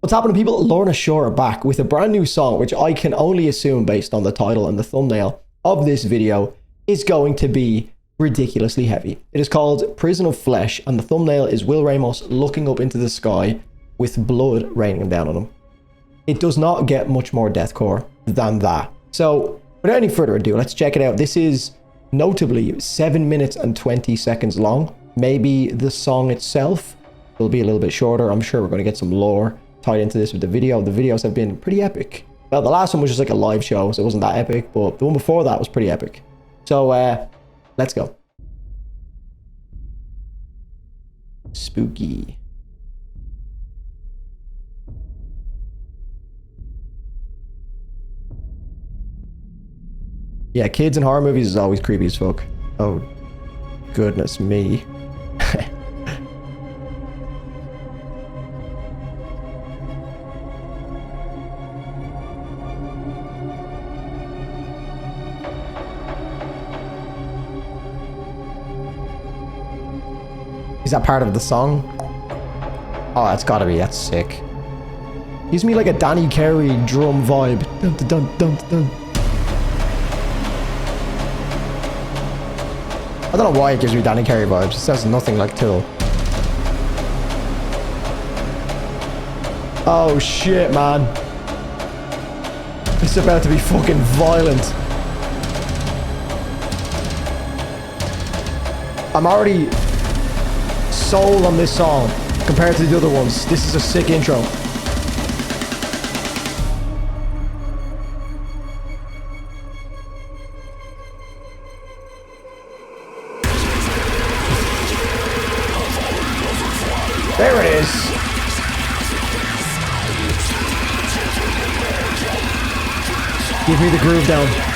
What's happening, people? Lorna are back with a brand new song, which I can only assume, based on the title and the thumbnail of this video, is going to be ridiculously heavy. It is called Prison of Flesh, and the thumbnail is Will Ramos looking up into the sky with blood raining down on him. It does not get much more deathcore than that. So, without any further ado, let's check it out. This is notably 7 minutes and 20 seconds long. Maybe the song itself will be a little bit shorter. I'm sure we're going to get some lore tied into this with the video. The videos have been pretty epic. Well, the last one was just like a live show, so it wasn't that epic, but the one before that was pretty epic. So, let's go. Spooky. Yeah, kids in horror movies is always creepy as fuck. Oh, goodness me. Is that part of the song? Oh, that's gotta be. That's sick. Gives me like a Danny Carey drum vibe. Dun, dun, dun, dun, dun. I don't know why it gives me Danny Carey vibes. It says nothing like Tool. Oh shit, man. It's about to be fucking violent. I'm already sold on this song compared to the other ones. This is a sick intro. There it is. Give me the groove down.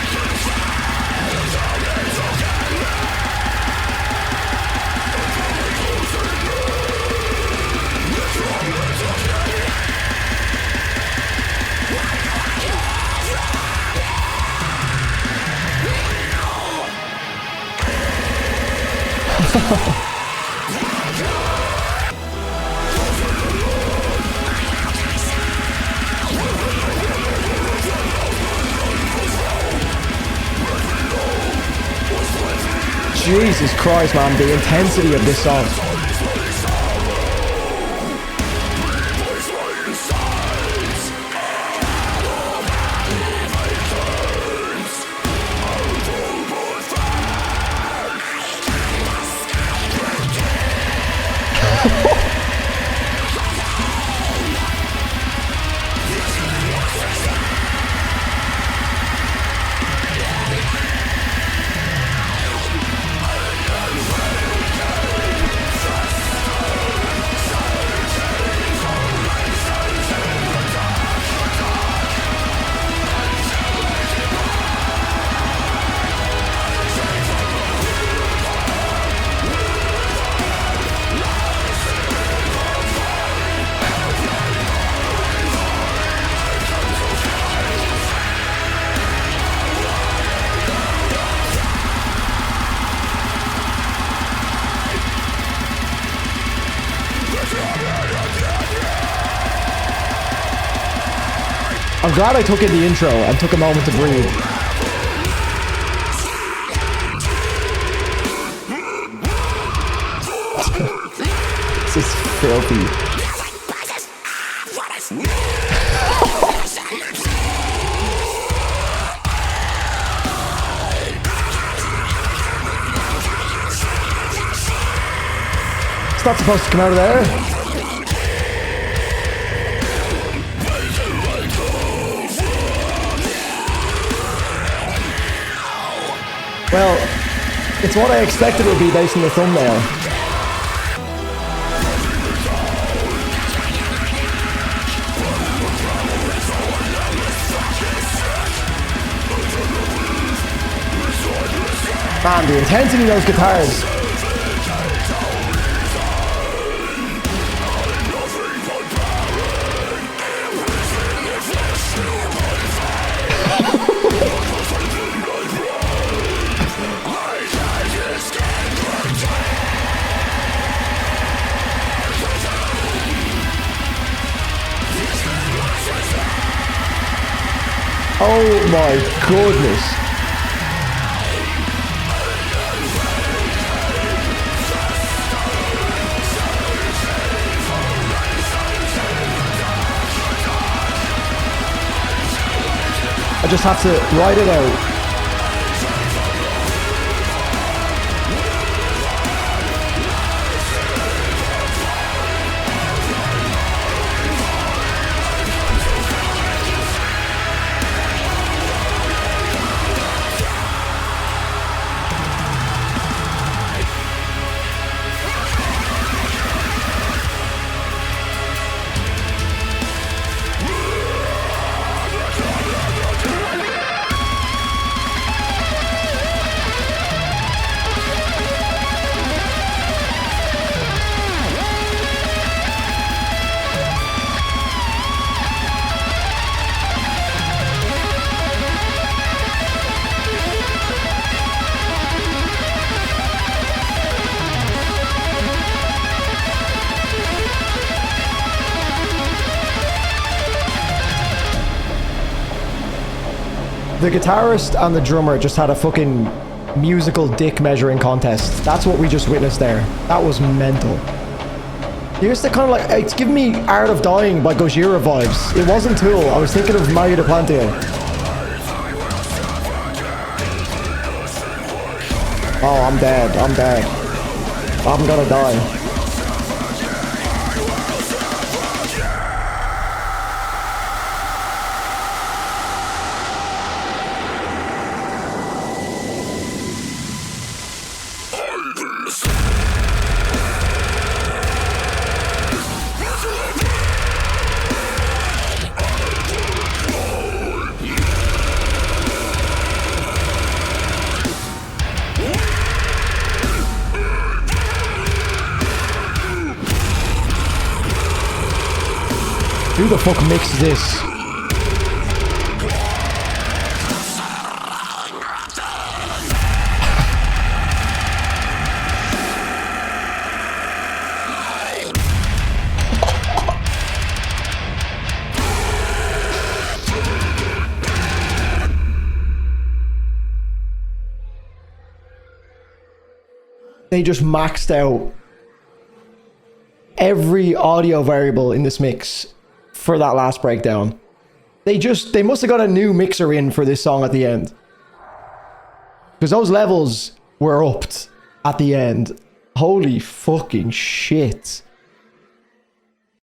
Jesus Christ, man, the intensity of this song. I'm glad I took in the intro and took a moment to breathe. This is filthy. It's not supposed to come out of there. Well, it's what I expected it would be based on the thumbnail. Man, the intensity of those guitars. Oh my goodness. I just have to write it out. The guitarist and the drummer just had a fucking musical dick measuring contest. That's what we just witnessed there. That was mental. Here's the kind of like, it's giving me Art of Dying by Gojira vibes. It wasn't Tool. I was thinking of Mario de Plantio. Oh, I'm dead. I'm dead. I'm gonna die. Who the fuck mixed this? They just maxed out every audio variable in this mix for that last breakdown. They must have got a new mixer in for this song at the end. Because those levels were upped at the end. Holy fucking shit.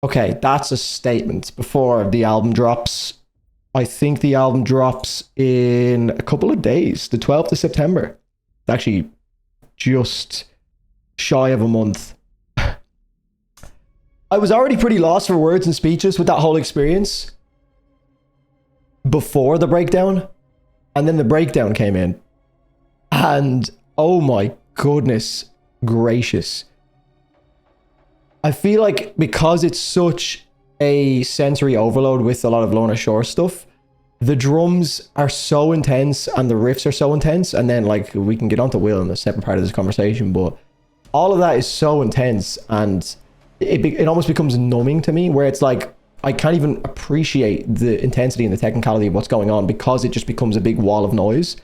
Okay, that's a statement before the album drops. I think the album drops in a couple of days, the 12th of September. It's actually just shy of a month. I was already pretty lost for words and speeches with that whole experience before the breakdown. And then the breakdown came in. And oh my goodness gracious. I feel like because it's such a sensory overload with a lot of Lorna Shore stuff, the drums are so intense and the riffs are so intense. And then like we can get onto Will in the second part of this conversation, but all of that is so intense and it almost becomes numbing to me, where it's like I can't even appreciate the intensity and the technicality of what's going on because it just becomes a big wall of noise.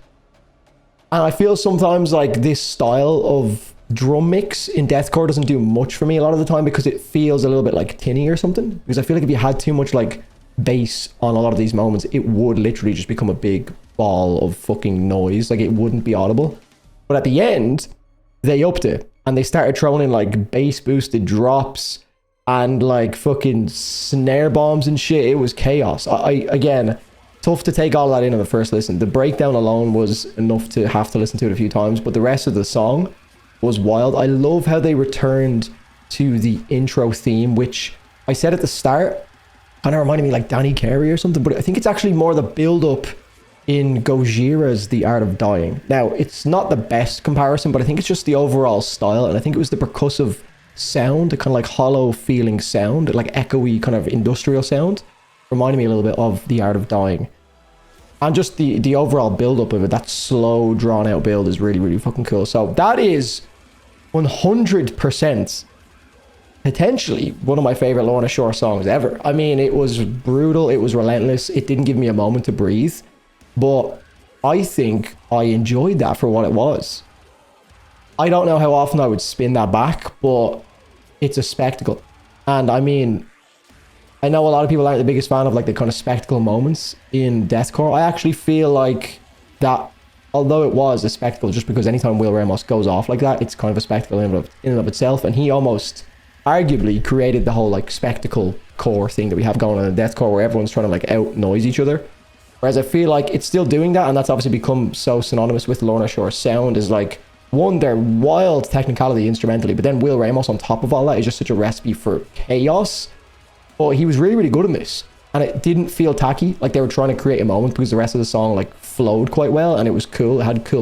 And I feel sometimes like this style of drum mix in deathcore doesn't do much for me a lot of the time because it feels a little bit like tinny or something. Because I feel like if you had too much like bass on a lot of these moments, it would literally just become a big ball of fucking noise. Like it wouldn't be audible. But at the end, they upped it. And they started throwing in like bass boosted drops and like fucking snare bombs and shit. It was chaos. Again, tough to take all that in on the first listen. The breakdown alone was enough to have to listen to it a few times, but the rest of the song was wild. I love how they returned to the intro theme, which I said at the start kind of reminded me like Danny Carey or something, but I think it's actually more the build up in Gojira's The Art of Dying. Now, it's not the best comparison, but I think it's just the overall style, and I think it was the percussive sound, the kind of like hollow feeling sound, like echoey kind of industrial sound, reminded me a little bit of The Art of Dying. And just the overall build-up of it, that slow, drawn-out build is really, really fucking cool. So that is 100% potentially one of my favorite Lorna Shore songs ever. I mean, it was brutal, it was relentless, it didn't give me a moment to breathe. But I think I enjoyed that for what it was. I don't know how often I would spin that back, but it's a spectacle. And I mean, I know a lot of people aren't the biggest fan of like the kind of spectacle moments in deathcore. I actually feel like that, although it was a spectacle, just because anytime Will Ramos goes off like that, it's kind of a spectacle in and of itself. And he almost arguably created the whole like spectacle core thing that we have going on in deathcore, where everyone's trying to like out noise each other. Whereas I feel like it's still doing that, and that's obviously become so synonymous with Lorna Shore's sound, is like, one, they're wild technicality instrumentally, but then Will Ramos on top of all that is just such a recipe for chaos. But he was really, really good in this. And it didn't feel tacky, like they were trying to create a moment, because the rest of the song like flowed quite well, and it was cool. It had cool moments.